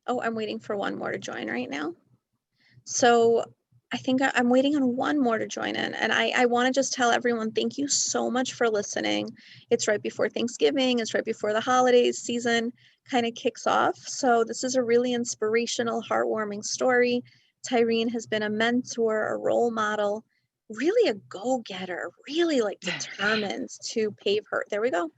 Oh, I'm waiting for one more to join right now. So I think I'm waiting on one more to join in. And I want to just tell everyone, thank you so much for listening. It's right before Thanksgiving. It's right before the holidays season kind of kicks off. So this is a really inspirational, heartwarming story. Tyrene has been a mentor, a role model, really a go-getter, really like determined to pave her, there we go,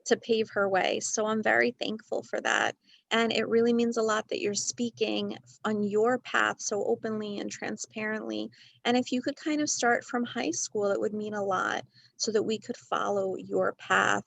to pave her way. So I'm very thankful for that. And it really means a lot that you're speaking on your path so openly and transparently. And if you could kind of start from high school, it would mean a lot so that we could follow your path.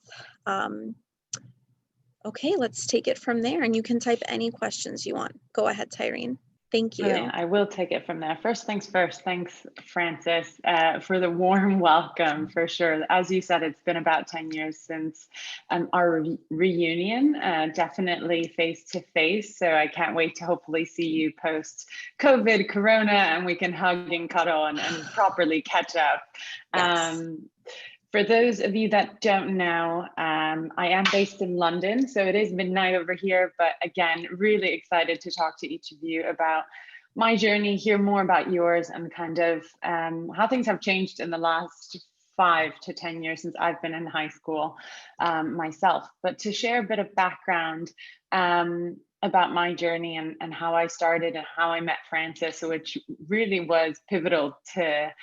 Okay, let's take it from there. And you can type any questions you want. Go ahead, Tyrene. Thank you. Brilliant. I will take it from there. First things first, thanks, Frances, for the warm welcome, for sure. As you said, it's been about 10 years since our reunion, definitely face to face. So I can't wait to hopefully see you post COVID, Corona, and we can hug and cuddle and properly catch up. Yes. For those of you that don't know, I am based in London, so it is midnight over here, but again, really excited to talk to each of you about my journey, hear more about yours, and kind of how things have changed in the last 5 to 10 years since I've been in high school myself. But to share a bit of background about my journey and how I started and how I met Frances, which really was pivotal to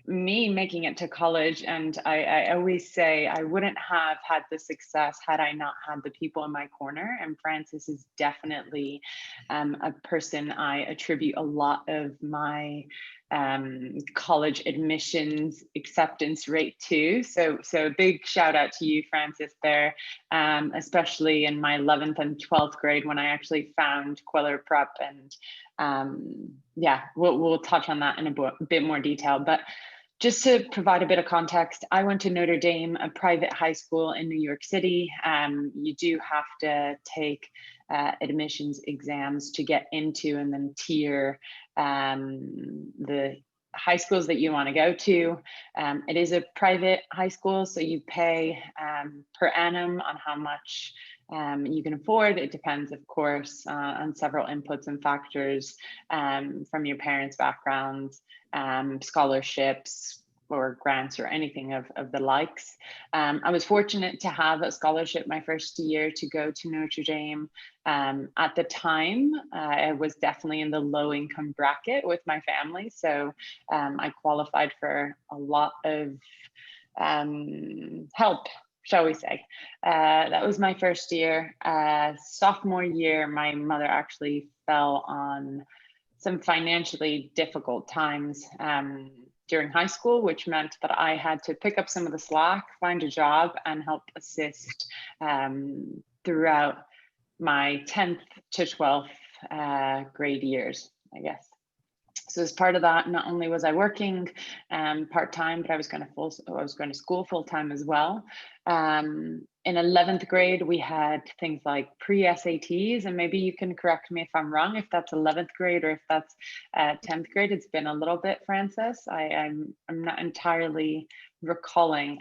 me making it to college. And I always say I wouldn't have had the success had I not had the people in my corner. And Frances is definitely a person I attribute a lot of my college admissions acceptance rate to. So big shout out to you, Frances, there, especially in my 11th and 12th grade when I actually found Kweller Prep. And yeah, we'll touch on that in a bit more detail. But just to provide a bit of context, I went to Notre Dame, a private high school in New York City. You do have to take admissions exams to get into and then tier the high schools that you want to go to. It is a private high school, so you pay per annum on how much you can afford. It depends, of course, on several inputs and factors from your parents' backgrounds, scholarships or grants or anything of the likes. I was fortunate to have a scholarship my first year to go to Notre Dame. At the time, I was definitely in the low income bracket with my family. So I qualified for a lot of help, shall we say. That was my first year. Sophomore year, my mother actually fell on some financially difficult times during high school, which meant that I had to pick up some of the slack, find a job, and help assist throughout my 10th to 12th grade years, I guess. So as part of that, not only was I working part-time, but I was going to school full-time as well. In 11th grade, we had things like pre-SATs, and maybe you can correct me if I'm wrong, if that's 11th grade or if that's 10th grade. It's been a little bit, Frances. I'm not entirely recalling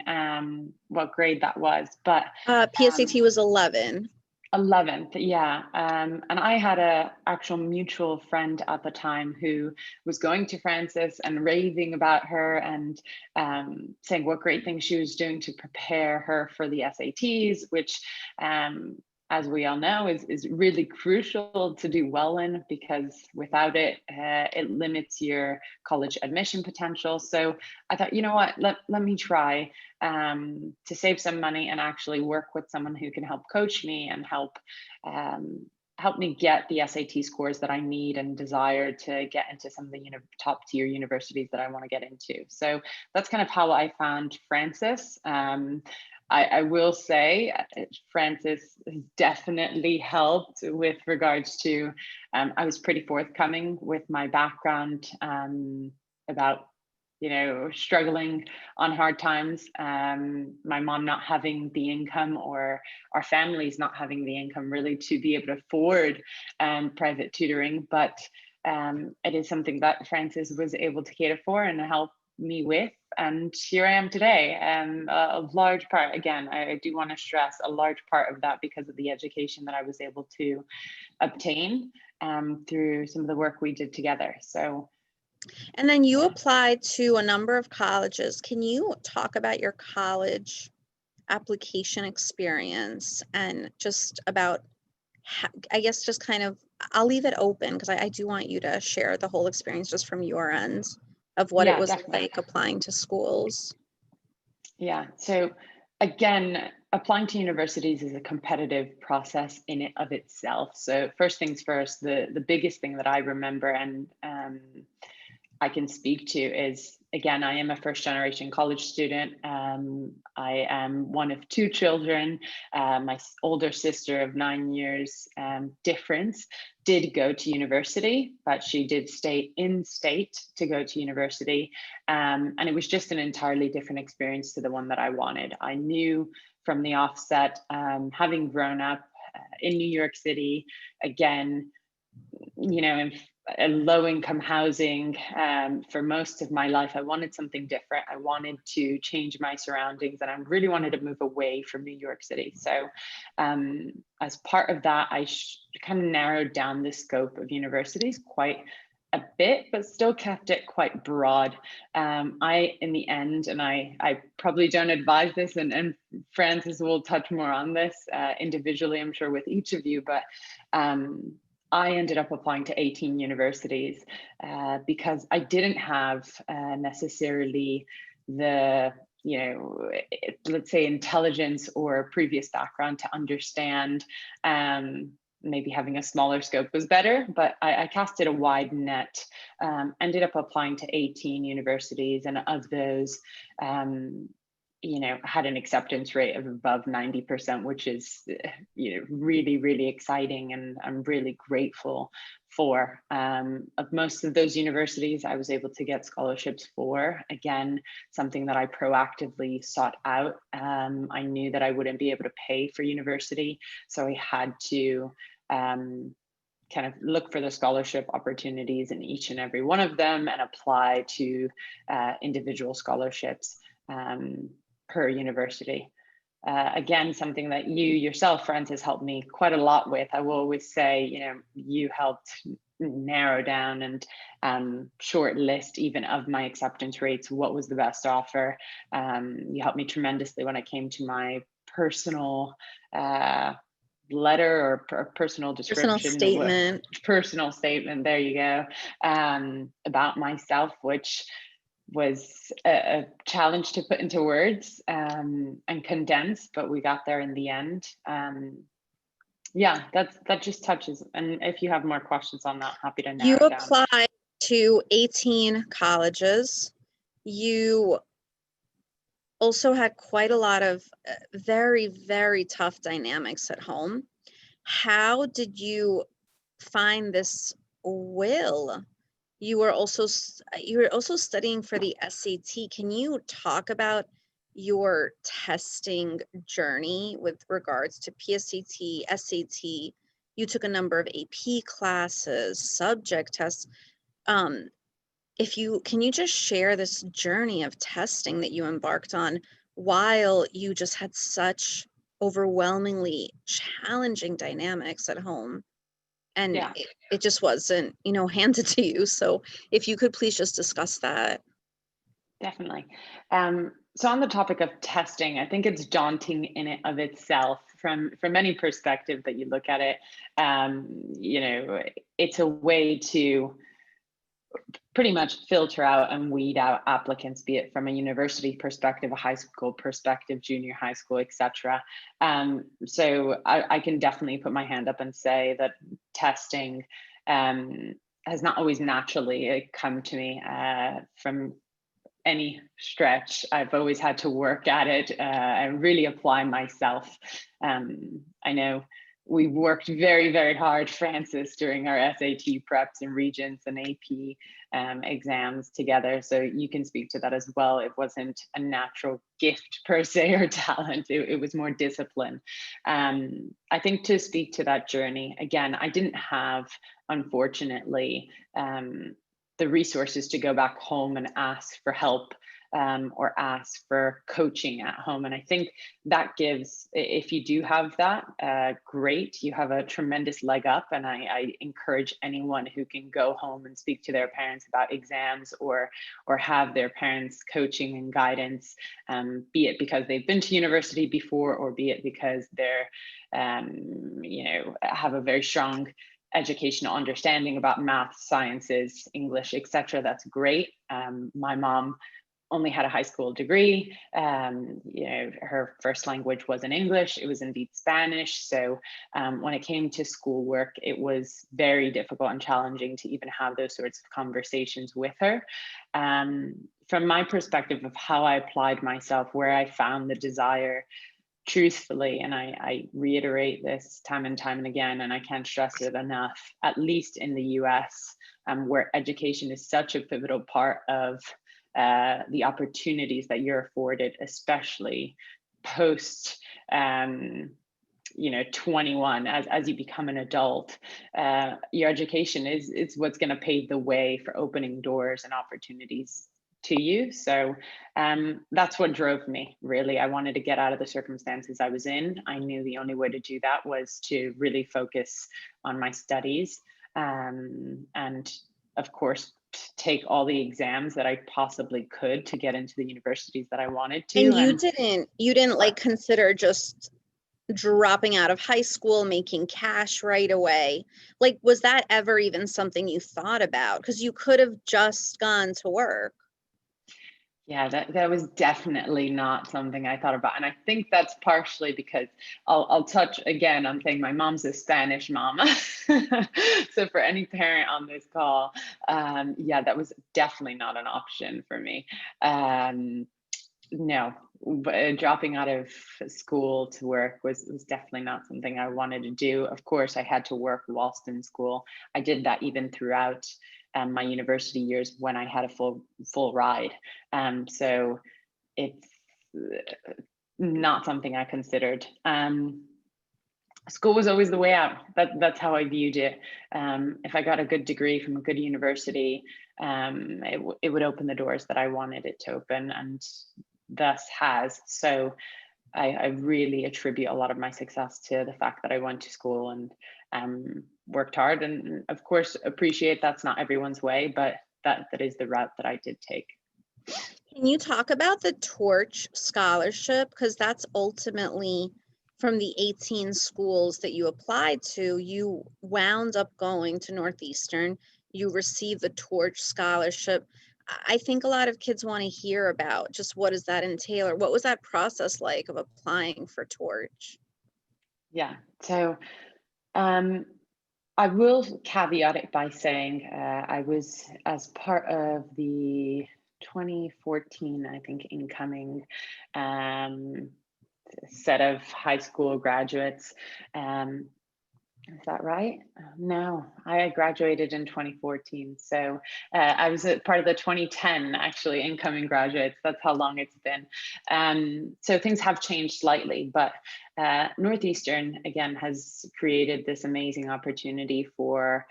what grade that was, but PSAT was 11. 11th, yeah. And I had a actual mutual friend at the time who was going to Frances and raving about her and saying what great things she was doing to prepare her for the SATs, which as we all know, is really crucial to do well in, because without it, it limits your college admission potential. So I thought, you know what, let me try to save some money and actually work with someone who can help coach me and help me get the SAT scores that I need and desire to get into some of the top tier universities that I want to get into. So that's kind of how I found Frances. I will say Frances has definitely helped with regards to, I was pretty forthcoming with my background about, struggling on hard times, my mom not having the income, or our families not having the income really to be able to afford private tutoring. But it is something that Frances was able to cater for and help me with. And here I am today. A large part, again, I do want to stress a large part of that because of the education that I was able to obtain through some of the work we did together. So. And then you applied to a number of colleges. Can you talk about your college application experience and just about, I guess, just kind of, I'll leave it open because I do want you to share the whole experience just from your end of what it was Definitely. like applying to schools. Yeah, so again, applying to universities is a competitive process in it of itself. So first things first, the biggest thing that I remember and I can speak to is, again, I am a first generation college student. I am one of two children. My older sister of 9 years difference did go to university, but she did stay in state to go to university. And it was just an entirely different experience to the one that I wanted. I knew from the offset, having grown up in New York City, again, in low income housing for most of my life, I wanted something different. I wanted to change my surroundings and I really wanted to move away from New York City. So as part of that, I kind of narrowed down the scope of universities quite a bit, but still kept it quite broad. In the end, and I probably don't advise this, and Francis will touch more on this individually, I'm sure, with each of you, but I ended up applying to 18 universities because I didn't have necessarily the, let's say, intelligence or previous background to understand. Maybe having a smaller scope was better, but I casted a wide net, ended up applying to 18 universities, and of those, had an acceptance rate of above 90%, which is, really, really exciting. And I'm really grateful for. Of most of those universities, I was able to get scholarships for, again, something that I proactively sought out. I knew that I wouldn't be able to pay for university, so I had to kind of look for the scholarship opportunities in each and every one of them and apply to individual scholarships per university. Again, something that you yourself, Francis, helped me quite a lot with. I will always say, you helped narrow down and short list even of my acceptance rates, what was the best offer. You helped me tremendously when I came to my personal letter or personal description, personal statement, there you go, about myself, which was a challenge to put into words and condense, but we got there in the end. That just touches. And if you have more questions on that, happy to narrow You down. applied to 18 colleges. You also had quite a lot of very, very tough dynamics at home. How did you find this will? You were also studying for the SAT. Can you talk about your testing journey with regards to PSAT, SAT? You took a number of AP classes, subject tests. Can you just share this journey of testing that you embarked on while you just had such overwhelmingly challenging dynamics at home? And it just wasn't, handed to you. So if you could please just discuss that. Definitely. So on the topic of testing, I think it's daunting in and of itself from any perspective that you look at it. It's a way to pretty much filter out and weed out applicants, be it from a university perspective, a high school perspective, junior high school, etc. So I can definitely put my hand up and say that testing has not always naturally come to me from any stretch. I've always had to work at it and really apply myself. I know we worked very, very hard, Francis, during our SAT preps and Regents and AP exams together. So you can speak to that as well. It wasn't a natural gift per se or talent. It was more discipline. I think to speak to that journey, again, I didn't have, unfortunately, the resources to go back home and ask for help, or ask for coaching at home. And I think that gives, if you do have that, great, you have a tremendous leg up. And I encourage anyone who can go home and speak to their parents about exams, or have their parents coaching and guidance, be it because they've been to university before, or be it because they're, have a very strong educational understanding about math, sciences, English, etc. That's great. My mom only had a high school degree. Her first language wasn't English, it was indeed Spanish. So when it came to schoolwork, it was very difficult and challenging to even have those sorts of conversations with her. From my perspective of how I applied myself, where I found the desire, truthfully, and I reiterate this time and time and again, and I can't stress it enough, at least in the US, where education is such a pivotal part of the opportunities that you're afforded, especially post 21, as you become an adult. Your education is what's going to pave the way for opening doors and opportunities to you. So that's what drove me, really. I wanted to get out of the circumstances I was in. I knew the only way to do that was to really focus on my studies, and of course take all the exams that I possibly could to get into the universities that I wanted to. And you didn't like consider just dropping out of high school, making cash right away? Like, was that ever even something you thought about? Because you could have just gone to work. Yeah, that was definitely not something I thought about. And I think that's partially because I'll touch again on saying my mom's a Spanish mama. So for any parent on this call, yeah, that was definitely not an option for me. No, but dropping out of school to work was definitely not something I wanted to do. Of course, I had to work whilst in school. I did that even throughout my university years when I had a full ride. So it's not something I considered. School was always the way out. That's how I viewed it. If I got a good degree from a good university, it would open the doors that I wanted it to open, and thus has. So I really attribute a lot of my success to the fact that I went to school and worked hard, and of course appreciate that's not everyone's way, but that is the route that I did take. Can you talk about the Torch Scholarship? Because that's ultimately, from the 18 schools that you applied to, you wound up going to Northeastern. You received the Torch Scholarship. I think a lot of kids want to hear about just what does that entail, or what was that process like of applying for Torch? Yeah, so I will caveat it by saying I was, as part of the 2014, I think, incoming set of high school graduates. Is that right? No, I graduated in 2014. So I was a part of the 2010 actually incoming graduates. That's how long it's been. So things have changed slightly, but Northeastern, again, has created this amazing opportunity for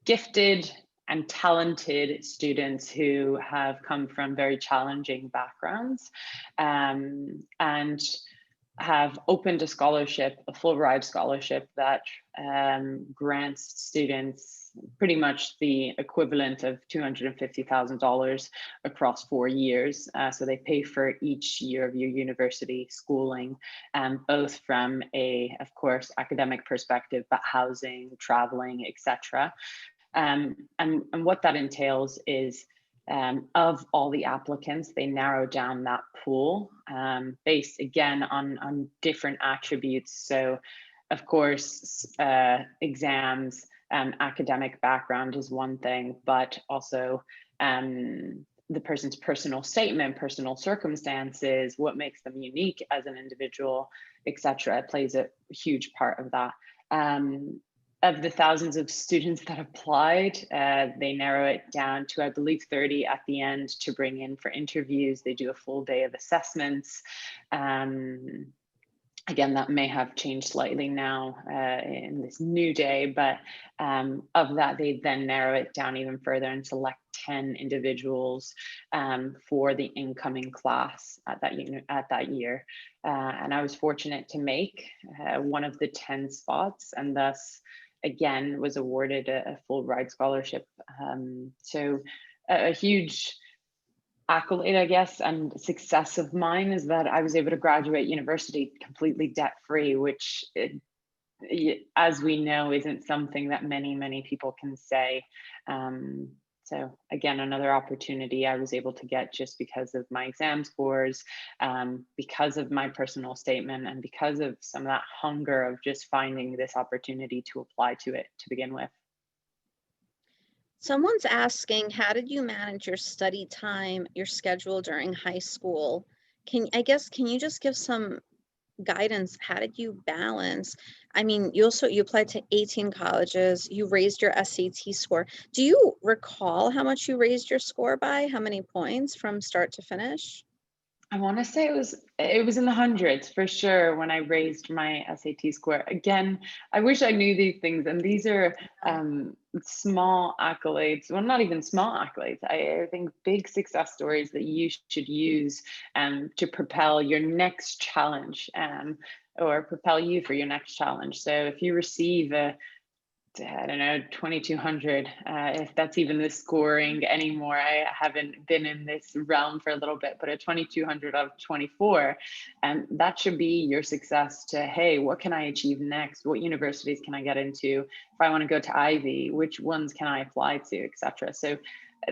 gifted and talented students who have come from very challenging backgrounds, and have opened a scholarship, a Fulbright Scholarship, that grants students pretty much the equivalent of $250,000 across 4 years. So they pay for each year of your university schooling, both from a, of course, academic perspective, but housing, traveling, etc. And what that entails is, of all the applicants, they narrow down that pool based again on different attributes. So, of course, exams, academic background is one thing, but also the person's personal statement, personal circumstances, what makes them unique as an individual, etc., plays a huge part of that. Of the thousands of students that applied, they narrow it down to, I believe, 30 at the end to bring in for interviews. They do a full day of assessments. And Again, that may have changed slightly now in this new day, but of that, they then narrow it down even further and select 10 individuals for the incoming class at that year. And I was fortunate to make one of the 10 spots, and thus, again, was awarded a Fulbright scholarship. So a huge accolade, I guess, and success of mine is that I was able to graduate university completely debt free, which, as we know, isn't something that many people can say. So again, another opportunity I was able to get just because of my exam scores, because of my personal statement, and because of some of that hunger of just finding this opportunity to apply to it to begin with. Someone's asking, how did you manage your study time, your schedule during high school? Can you just give some guidance? How did you balance? I mean, you applied to 18 colleges, you raised your SAT score. Do you recall how much you raised your score by? How many points from start to finish? I want to say it was in the hundreds for sure when I raised my SAT score. Again, I wish I knew these things, and these are small accolades. Well, not even small accolades. I think big success stories that you should use to propel your next challenge, or propel you for your next challenge. So if you receive I don't know, 2200, if that's even the scoring anymore. I haven't been in this realm for a little bit, but a 2200 out of 24, and that should be your success to, hey, what can I achieve next? What universities can I get into? If I want to go to Ivy, which ones can I apply to, etc. So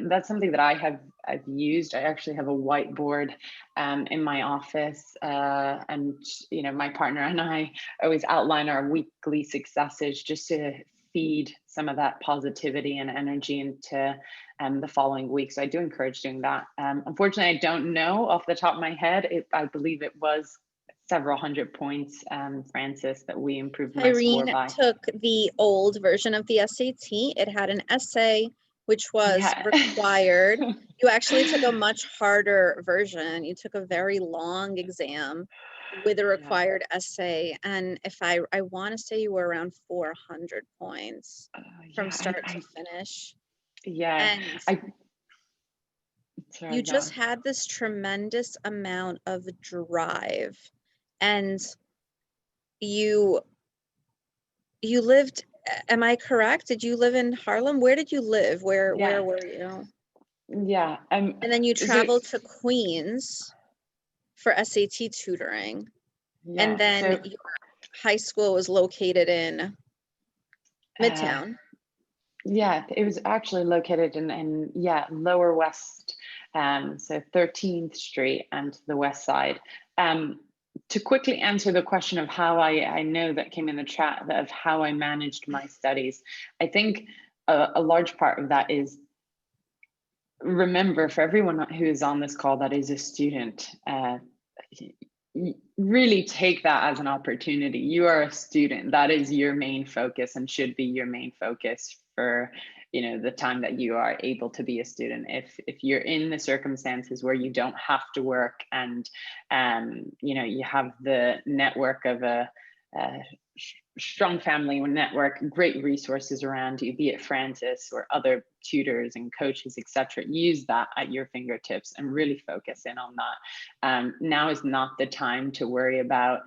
that's something that I've used. I actually have a whiteboard in my office, and my partner and I always outline our weekly successes just to feed some of that positivity and energy into the following week. So I do encourage doing that. Unfortunately, I don't know off the top of my head. I believe it was several hundred points, Francis, that we improved my score Tyrene by. took the old version of the SAT. It had an essay, which was required. You actually took a much harder version. You took a very long exam with a required essay. And if I want to say you were around 400 points from start to finish. Yeah. And you just had this tremendous amount of drive. And you lived, am I correct? Did you live in Harlem? Where did you live? Where were you? Yeah. And then you traveled to Queens for SAT tutoring. Yeah, and then your high school was located in Midtown. Yeah, it was actually located in Lower West, so 13th Street and the West Side. To quickly answer the question of how I know that came in the chat of how I managed my studies, I think a large part of that is, remember, for everyone who is on this call that is a student, really take that as an opportunity. You are a student. That is your main focus and should be your main focus for the time that you are able to be a student. If you're in the circumstances where you don't have to work and you have the network of a strong family network, great resources around you, be it Francis or other tutors and coaches, etc. Use that at your fingertips and really focus in on that. Now is not the time to worry about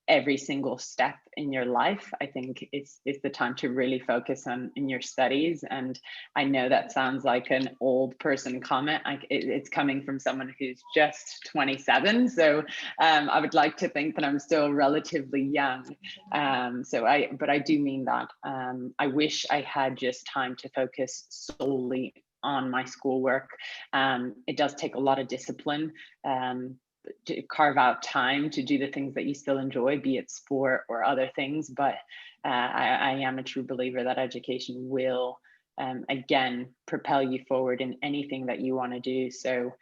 every single step in your life. I think it's the time to really focus on in your studies. And I know that sounds like an old person comment. It's coming from someone who's just 27. So I would like to think that I'm still relatively young. But I do mean that. I wish I had just time to focus solely on my schoolwork. It does take a lot of discipline. To carve out time to do the things that you still enjoy, be it sport or other things. But I am a true believer that education will, again, propel you forward in anything that you want to do. So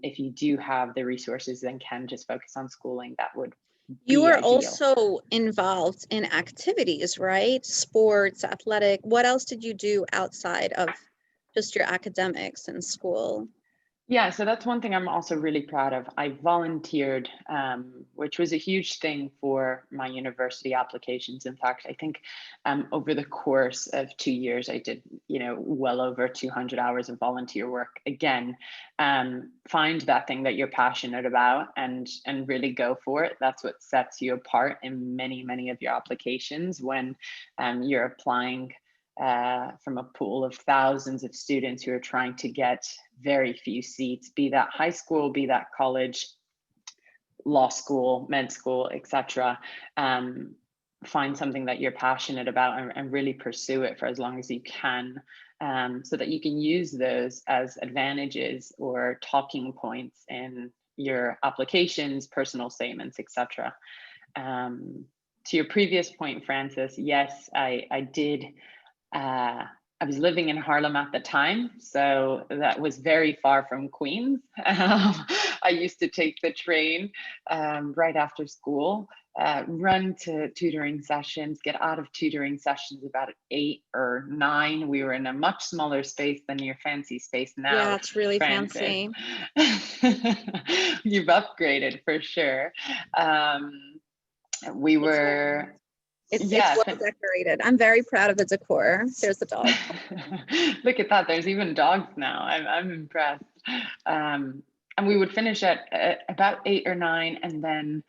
if you do have the resources and can just focus on schooling, that would be You were ideal. also involved in activities, right? Sports, athletic. What else did you do outside of just your academics in school? Yeah, so that's one thing I'm also really proud of. I volunteered, which was a huge thing for my university applications. In fact, I think over the course of 2 years, I did, well over 200 hours of volunteer work. Again, find that thing that you're passionate about and really go for it. That's what sets you apart in many, many of your applications when you're applying from a pool of thousands of students who are trying to get very few seats, be that high school, be that college, law school, med school, etc. Find something that you're passionate about and really pursue it for as long as you can, so that you can use those as advantages or talking points in your applications, personal statements, etc. To your previous point, Francis, yes, I did. I was living in Harlem at the time, so that was very far from Queens. I used to take the train right after school, run to tutoring sessions, get out of tutoring sessions about 8 or 9. We were in a much smaller space than your fancy space Yeah, now, it's really Francis. fancy. You've upgraded for sure. We It's were, it's yeah. well decorated. I'm very proud of the decor. There's the dog. Look at that. There's even dogs now. I'm impressed. And we would finish at about 8 or 9, and then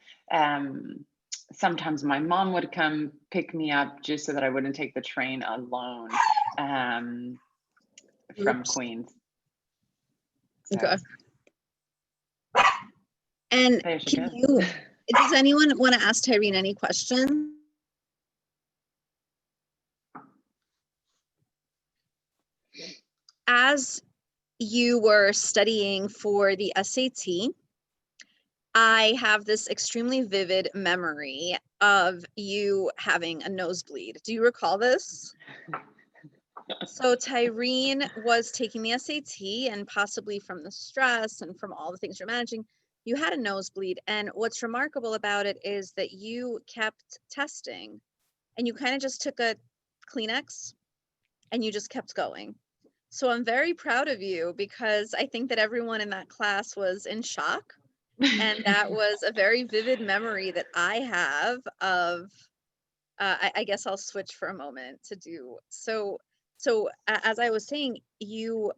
sometimes my mom would come pick me up just so that I wouldn't take the train alone from Oops. Queens. So, Okay. And there she can goes. you, does anyone want to ask Tyrene any questions? As you were studying for the SAT, I have this extremely vivid memory of you having a nosebleed. Do you recall this? So Tyrene was taking the SAT, and possibly from the stress and from all the things you're managing, you had a nosebleed. And what's remarkable about it is that you kept testing, and you kind of just took a Kleenex and you just kept going. So I'm very proud of you, because I think that everyone in that class was in shock. And that was a very vivid memory that I have of, I guess I'll switch for a moment to do. So as I was saying, you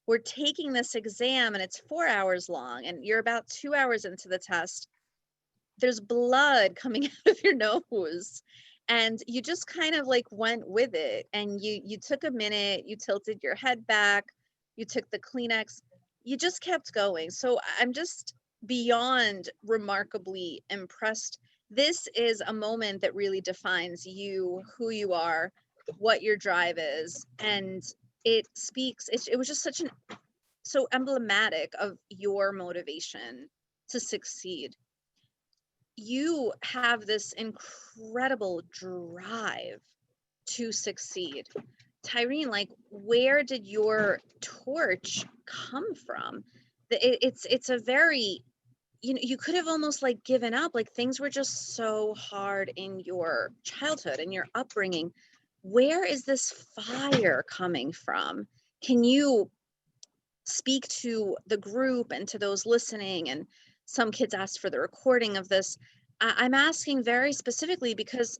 were taking this exam and it's 4 hours long and you're about 2 hours into the test. There's blood coming out of your nose. And you just kind of like went with it, and you took a minute, you tilted your head back, you took the Kleenex, you just kept going. So I'm just beyond remarkably impressed. This is a moment that really defines you, who you are, what your drive is, and it speaks, it was just so emblematic of your motivation to succeed. You have this incredible drive to succeed. Tyrene, like, where did your torch come from? It's a very, you could have almost like given up, like things were just so hard in your childhood and your upbringing. Where is this fire coming from? Can you speak to the group and to those listening? And some kids asked for the recording of this. I'm asking very specifically because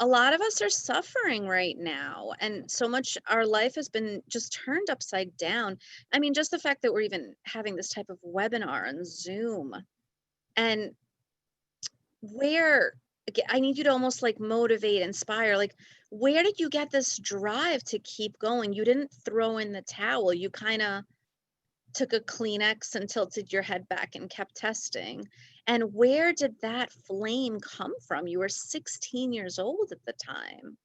a lot of us are suffering right now, and so much our life has been just turned upside down. I mean, just the fact that we're even having this type of webinar on Zoom, and where, I need you to almost like motivate, inspire, like, where did you get this drive to keep going? You didn't throw in the towel. You kind of took a Kleenex and tilted your head back and kept testing. And where did that flame come from? You were 16 years old at the time.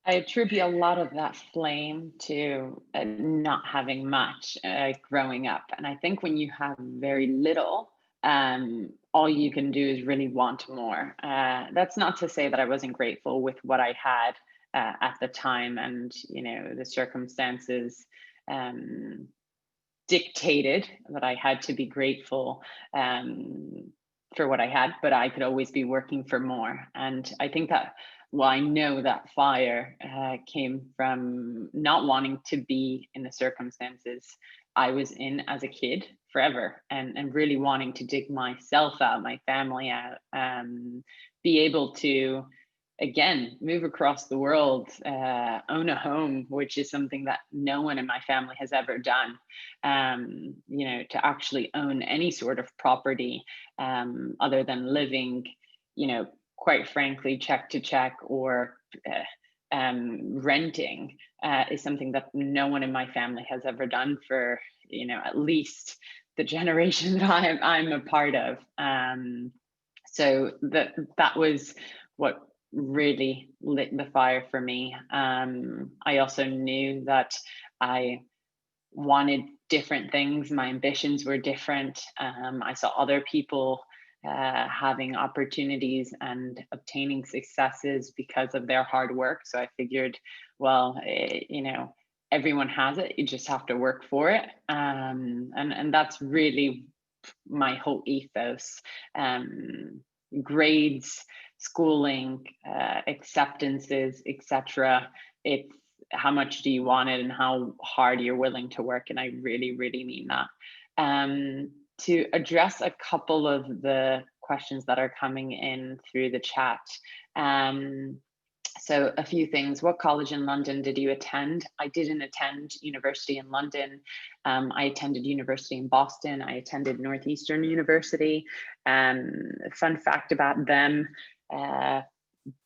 I attribute a lot of that flame to not having much growing up. And I think when you have very little, all you can do is really want more. That's not to say that I wasn't grateful with what I had at the time, and the circumstances dictated that I had to be grateful for what I had, but I could always be working for more. And I think that, well, I know that fire came from not wanting to be in the circumstances I was in as a kid forever, and really wanting to dig myself out, my family out, be able to again move across the world, own a home, which is something that no one in my family has ever done. To actually own any sort of property, other than living, quite frankly, check to check, or renting, is something that no one in my family has ever done for, at least the generation that I'm a part of. So that was what really lit the fire for me. I also knew that I wanted different things. My ambitions were different. I saw other people having opportunities and obtaining successes because of their hard work. So I figured, well, everyone has it. You just have to work for it. And that's really my whole ethos. Grades, schooling, acceptances, etc. It's how much do you want it and how hard you're willing to work. And I really, really mean that. To address a couple of the questions that are coming in through the chat. So a few things. What college in London did you attend? I didn't attend university in London. I attended university in Boston. I attended Northeastern University. Fun fact about them,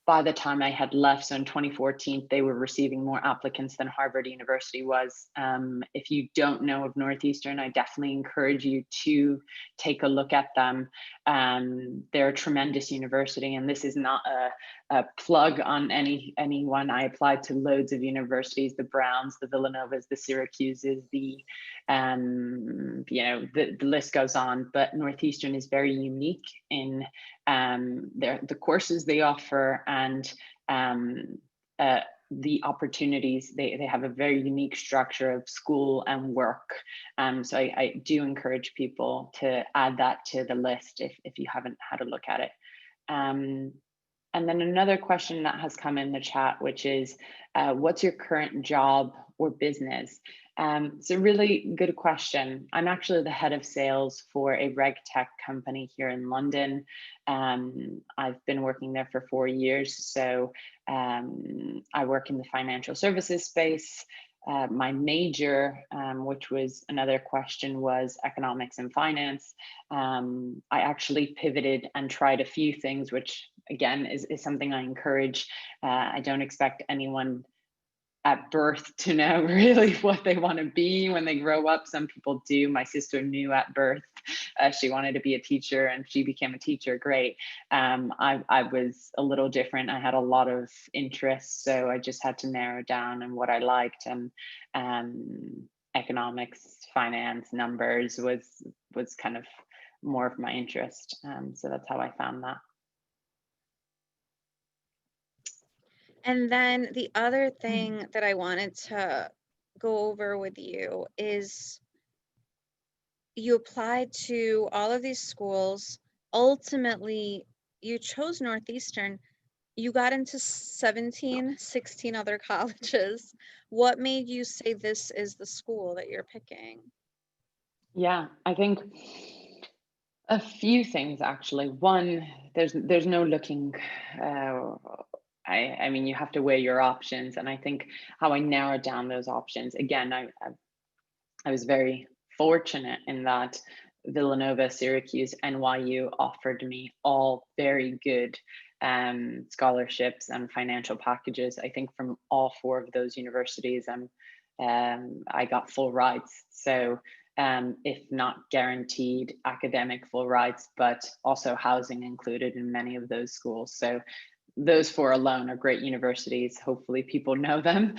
by the time I had left, so in 2014, they were receiving more applicants than Harvard University was. If you don't know of Northeastern, I definitely encourage you to take a look at them. They're a tremendous university, and this is not a plug on anyone. I applied to loads of universities: the Browns, the Villanovas, the Syracuses, the list goes on. But Northeastern is very unique in the courses they offer, and the opportunities. They have a very unique structure of school and work. So I do encourage people to add that to the list if you haven't had a look at it. And then another question that has come in the chat, which is, what's your current job or business? It's a really good question. I'm actually the head of sales for a reg tech company here in London. I've been working there for 4 years. So I work in the financial services space. My major, which was another question, was economics and finance. I actually pivoted and tried a few things, which again is something I encourage. I don't expect anyone at birth to know really what they want to be when they grow up. Some people do. My sister knew at birth she wanted to be a teacher, and she became a teacher. Great. I was a little different. I had a lot of interests, so I just had to narrow down on what I liked. And economics, finance, numbers was kind of more of my interest. So that's how I found that. And then the other thing that I wanted to go over with you is you applied to all of these schools. Ultimately, you chose Northeastern. You got into 16 other colleges. What made you say this is the school that you're picking? Yeah, I think a few things actually. One, there's no looking. I mean, you have to weigh your options, and I think how I narrowed down those options. Again, I was very fortunate in that Villanova, Syracuse, NYU offered me all very good scholarships and financial packages. I think from all 4 of those universities, I got full rides. So if not guaranteed academic full rides, but also housing included in many of those schools. So those 4 alone are great universities. Hopefully people know them.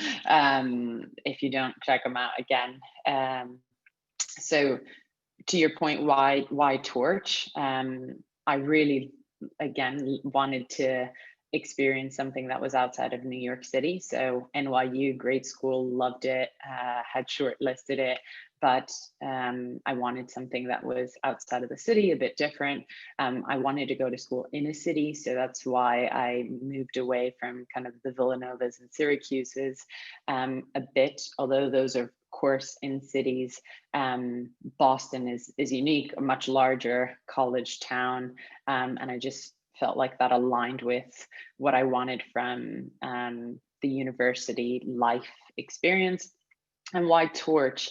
If you don't, check them out again. So to your point, why Torch? I really, again, wanted to experience something that was outside of New York City. So NYU, great school, loved it, had shortlisted it, but I wanted something that was outside of the city, a bit different. I wanted to go to school in a city, so that's why I moved away from kind of the Villanovas and Syracuses a bit, although those are course, in cities. Boston is unique, a much larger college town, and I just felt like that aligned with what I wanted from the university life experience. And why Torch?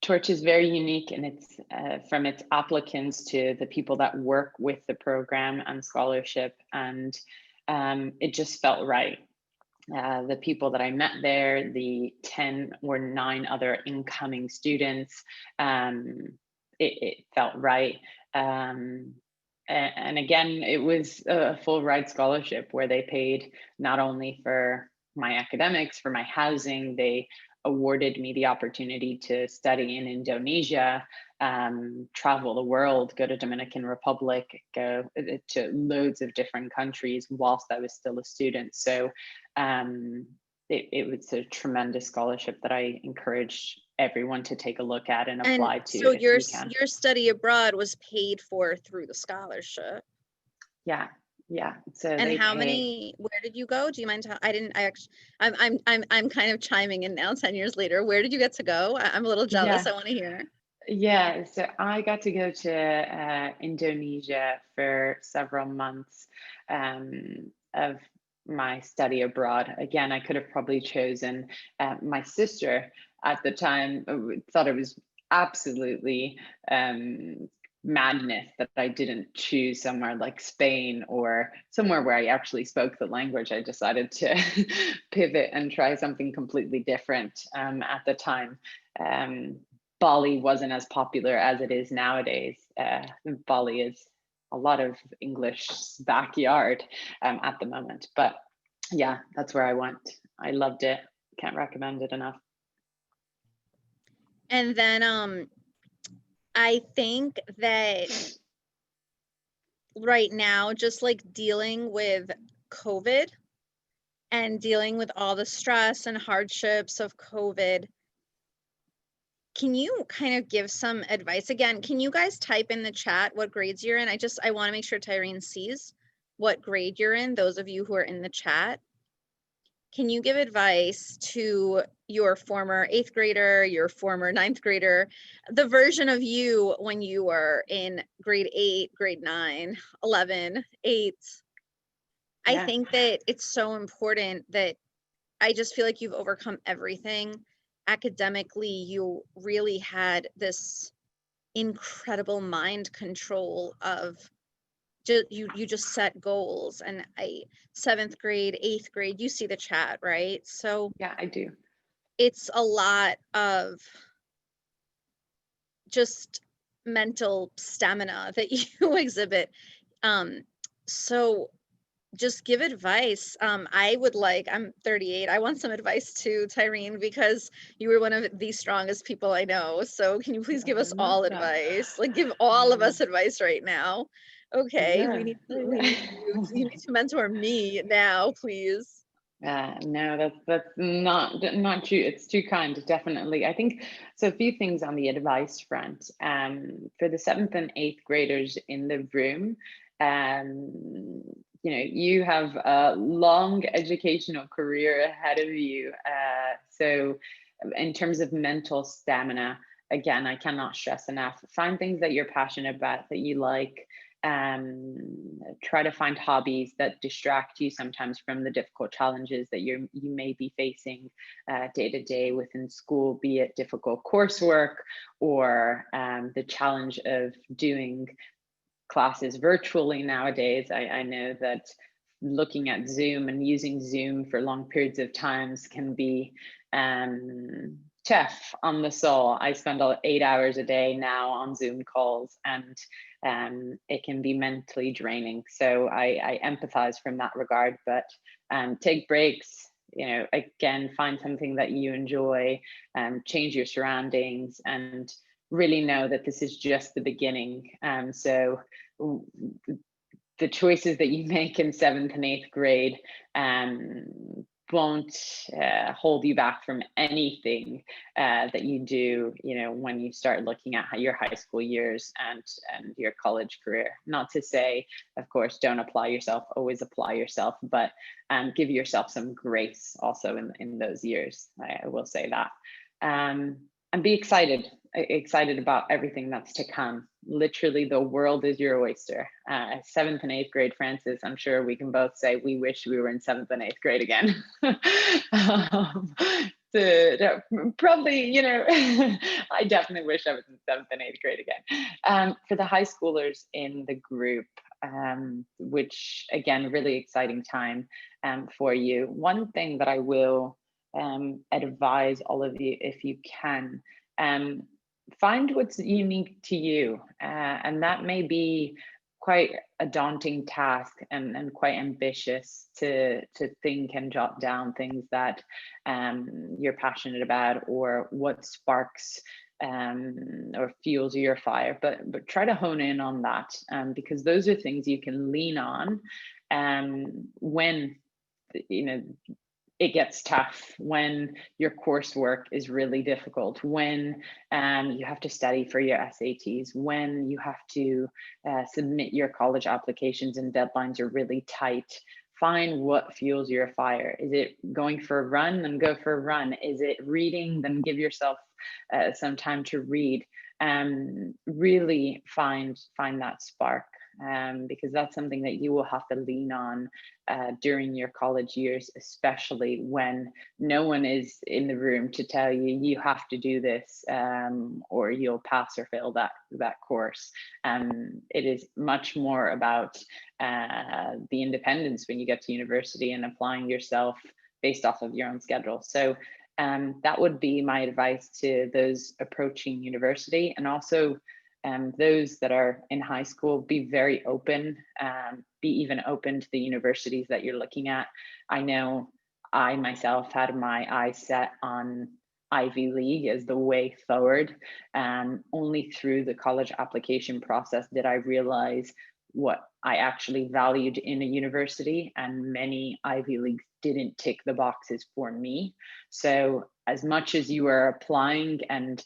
Torch is very unique, and it's from its applicants to the people that work with the program and scholarship, and it just felt right. The people that I met there, the 10 or 9 other incoming students, it felt right. And again, it was a full ride scholarship where they paid not only for my academics, for my housing, they awarded me the opportunity to study in Indonesia, travel the world, go to Dominican Republic, go to loads of different countries whilst I was still a student. So it was a tremendous scholarship that I encourage everyone to take a look at and apply to. So if you can. your study abroad was paid for through the scholarship. Yeah. So and how many? Where did you go? Do you mind? I'm kind of chiming in now, 10 years later. Where did you get to go? I'm a little jealous. I want to hear. Yeah, so I got to go to Indonesia for several months of my study abroad. Again, I could have probably chosen my sister at the time thought it was absolutely madness that I didn't choose somewhere like Spain or somewhere where I actually spoke the language. I decided to pivot and try something completely different at the time. Bali wasn't as popular as it is nowadays. Bali is a lot of English backyard at the moment, but yeah, that's where I went. I loved it. Can't recommend it enough. And then I think that right now, just like dealing with COVID and dealing with all the stress and hardships of COVID, can you kind of give some advice? Again, can you guys type in the chat what grades you're in? I want to make sure Tyrene sees what grade you're in, those of you who are in the chat. Can you give advice to your former 8th grader, your former 9th grader, the version of you when you were in grade 8, grade 9, 11, 8? I think that it's so important that I just feel like you've overcome everything. Academically, you really had this incredible mind control of you just set goals. And 7th grade, 8th grade, you see the chat, right? So yeah, I do. It's a lot of just mental stamina that you exhibit. So just give advice. I'm 38. I want some advice too, Tyrene, because you were one of the strongest people I know. So can you please give us all advice? Like give all of us advice right now. Okay, we need you need to mentor me now, please. No, that's not true. It's too kind, definitely. I think so. A few things on the advice front. For the 7th and 8th graders in the room, you have a long educational career ahead of you. So in terms of mental stamina, again, I cannot stress enough, find things that you're passionate about, that you like. Try to find hobbies that distract you sometimes from the difficult challenges that you may be facing day to day within school, be it difficult coursework or the challenge of doing classes virtually nowadays. I know that looking at Zoom and using Zoom for long periods of times can be tough on the soul. I spend 8 hours a day now on Zoom calls, and it can be mentally draining. So I empathize from that regard, but take breaks, again, find something that you enjoy, change your surroundings, and really know that this is just the beginning. So the choices that you make in 7th and 8th grade won't hold you back from anything that you do, when you start looking at your high school years and your college career. Not to say, of course, don't apply yourself, always apply yourself, but give yourself some grace also in those years. I will say that. And be excited about everything that's to come. Literally, the world is your oyster. 7th and 8th grade Francis, I'm sure we can both say we wish we were in 7th and 8th grade again. Probably, I definitely wish I was in 7th and 8th grade again. For the high schoolers in the group, which again, really exciting time for you. One thing that I will advise all of you, if you can, find what's unique to you, and that may be quite a daunting task and quite ambitious to think and jot down things that you're passionate about, or what sparks or fuels your fire, but try to hone in on that, because those are things you can lean on when it gets tough, when your coursework is really difficult, when you have to study for your SATs, when you have to submit your college applications and deadlines are really tight. Find what fuels your fire. Is it going for a run? Then go for a run. Is it reading? Then give yourself some time to read. Really find that spark. Because that's something that you will have to lean on during your college years, especially when no one is in the room to tell you you have to do this, or you'll pass or fail that course. It is much more about the independence when you get to university and applying yourself based off of your own schedule. So that would be my advice to those approaching university, and also those that are in high school. Be very open, be even open to the universities that you're looking at. I know I myself had my eyes set on Ivy League as the way forward. Only through the college application process did I realize what I actually valued in a university, and many Ivy Leagues didn't tick the boxes for me. So as much as you are applying and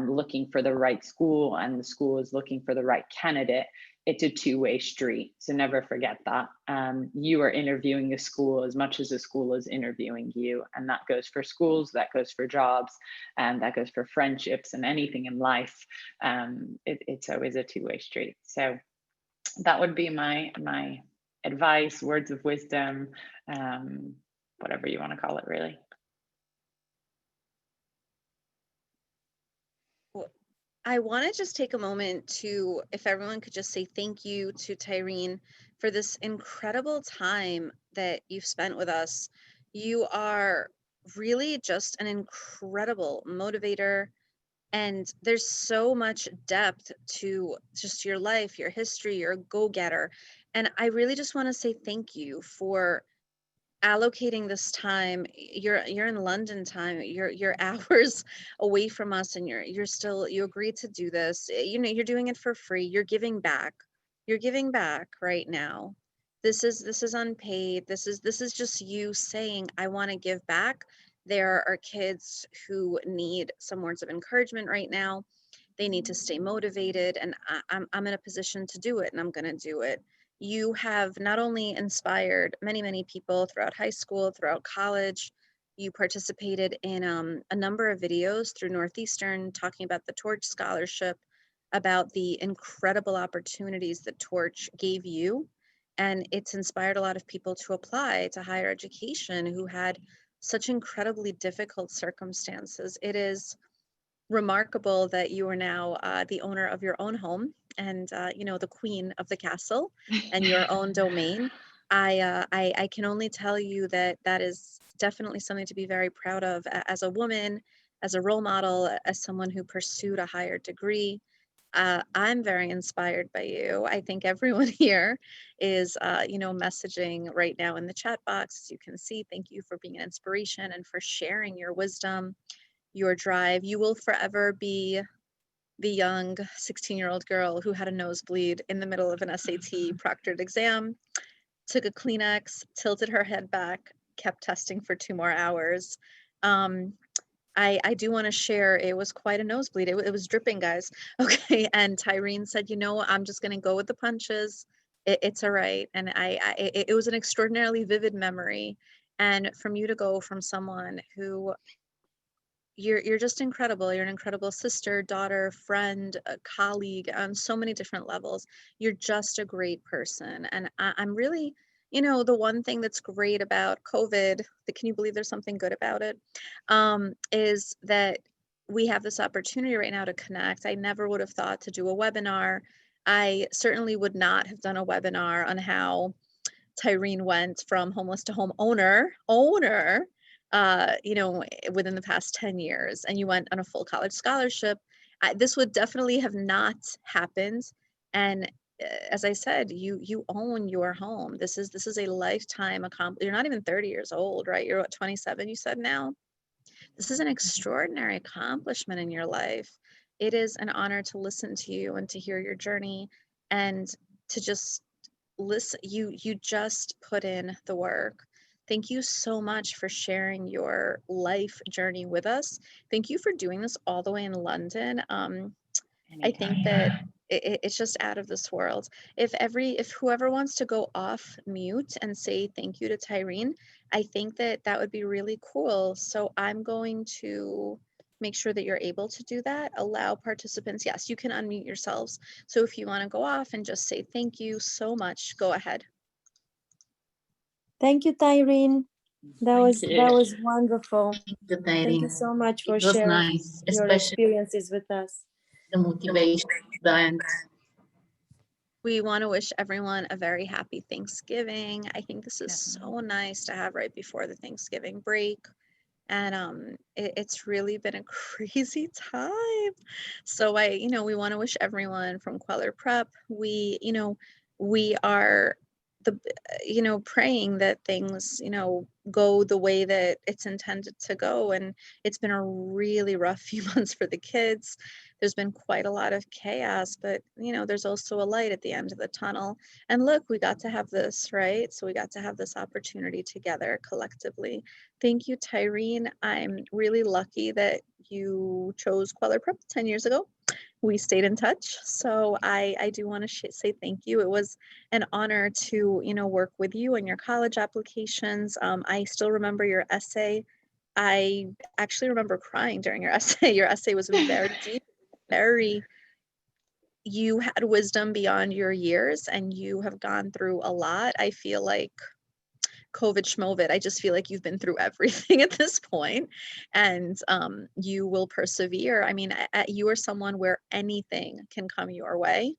looking for the right school, and the school is looking for the right candidate, it's a two-way street. So never forget that. You are interviewing a school as much as the school is interviewing you. And that goes for schools, that goes for jobs, and that goes for friendships and anything in life. It's always a two-way street. So that would be my advice, words of wisdom, whatever you want to call it, really. I want to just take a moment to, if everyone could just say thank you to Tyrene for this incredible time that you've spent with us. You are really just an incredible motivator, and there's so much depth to just your life, your history. You're a go-getter. And I really just want to say thank you for allocating this time. You're in London time, you're hours away from us, and you agreed to do this. You're doing it for free. You're giving back right now. This is unpaid. This is just you saying, I want to give back. There are kids who need some words of encouragement right now. They need to stay motivated, and I'm in a position to do it, and I'm going to do it. You have not only inspired many people throughout high school, throughout college. You participated in a number of videos through Northeastern talking about the Torch Scholarship, about the incredible opportunities that Torch gave you. And it's inspired a lot of people to apply to higher education who had such incredibly difficult circumstances. It is remarkable that you are now the owner of your own home, and the queen of the castle and your own domain. I can only tell you that is definitely something to be very proud of as a woman, as a role model, as someone who pursued a higher degree. I'm very inspired by you. I think everyone here is, messaging right now in the chat box. As you can see, thank you for being an inspiration and for sharing your wisdom, your drive. You will forever be the young 16-year-old girl who had a nosebleed in the middle of an SAT proctored exam, took a Kleenex, tilted her head back, kept testing for 2 more hours. I do want to share, it was quite a nosebleed. It was dripping, guys. Okay. And Tyrene said, I'm just going to go with the punches. It's all right. And it was an extraordinarily vivid memory. And from you to go from someone who you're just incredible. You're an incredible sister, daughter, friend, a colleague on so many different levels. You're just a great person. And I'm really, the one thing that's great about COVID, can you believe there's something good about it? Is that we have this opportunity right now to connect. I never would have thought to do a webinar. I certainly would not have done a webinar on how Tyrene went from homeless to home owner, within the past 10 years, and you went on a full college scholarship. This would definitely have not happened. And as I said, you own your home. This is a lifetime accomplishment. You're not even 30 years old, right? You're what, 27, you said now? This is an extraordinary accomplishment in your life. It is an honor to listen to you and to hear your journey and to just listen. You just put in the work. Thank you so much for sharing your life journey with us. Thank you for doing this all the way in London. I think that it's just out of this world. If whoever wants to go off mute and say thank you to Tyrene, I think that would be really cool. So I'm going to make sure that you're able to do that. Allow participants. Yes, you can unmute yourselves. So if you want to go off and just say thank you so much, go ahead. Thank you, Tyrene. That was wonderful. Thank you so much for it was sharing nice, your especially experiences with us. the motivation and We want to wish everyone a very happy Thanksgiving. I think this is so nice to have right before the Thanksgiving break. And it's really been a crazy time. So we want to wish everyone from Kweller Prep, we are praying that things, go the way that it's intended to go. And it's been a really rough few months for the kids. There's been quite a lot of chaos, but there's also a light at the end of the tunnel. And look, we got to have this, right? So we got to have this opportunity together collectively. Thank you, Tyrene. I'm really lucky that you chose Kweller Prep 10 years ago. We stayed in touch. So I do want to say thank you. It was an honor to, work with you on your college applications. I still remember your essay. I actually remember crying during your essay. Your essay was very deep, you had wisdom beyond your years, and you have gone through a lot. I feel like COVID schmovid. I just feel like you've been through everything at this point, and you will persevere. I mean, you are someone where anything can come your way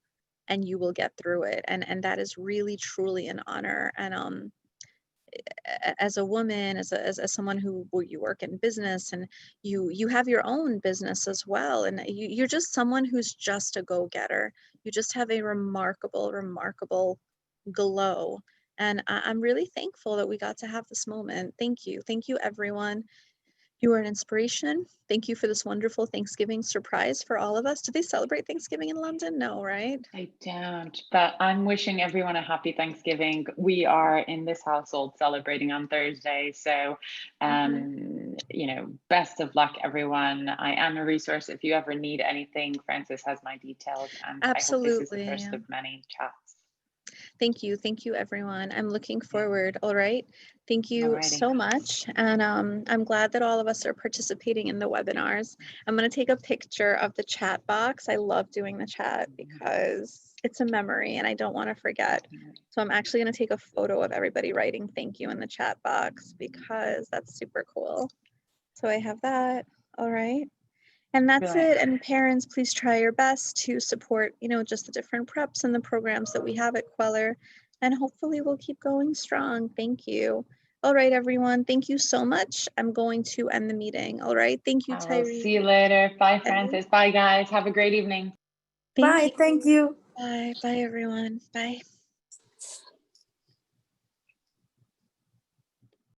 and you will get through it. And that is really, truly an honor. And as a woman, as someone who you work in business, and you have your own business as well, and you're just someone who's just a go-getter. You just have a remarkable glow. And I'm really thankful that we got to have this moment. Thank you, everyone. You are an inspiration. Thank you for this wonderful Thanksgiving surprise for all of us. Do they celebrate Thanksgiving in London? No, right? I don't, but I'm wishing everyone a happy Thanksgiving. We are in this household celebrating on Thursday. So, best of luck, everyone. I am a resource. If you ever need anything, Frances has my details. And Absolutely. I hope this is the first of many chats. Thank you, everyone. I'm looking forward. All right. Thank you so much. And I'm glad that all of us are participating in the webinars. I'm going to take a picture of the chat box. I love doing the chat because it's a memory and I don't want to forget. So I'm actually going to take a photo of everybody writing thank you in the chat box because that's super cool. So I have that. All right. And that's it. And parents, please try your best to support, just the different preps and the programs that we have at Kweller. And hopefully we'll keep going strong. Thank you. All right, everyone. Thank you so much. I'm going to end the meeting. All right. Thank you, Tyrene. See you later. Bye, Frances. Bye, guys. Have a great evening. Bye. Thank you. Bye. Bye, everyone. Bye.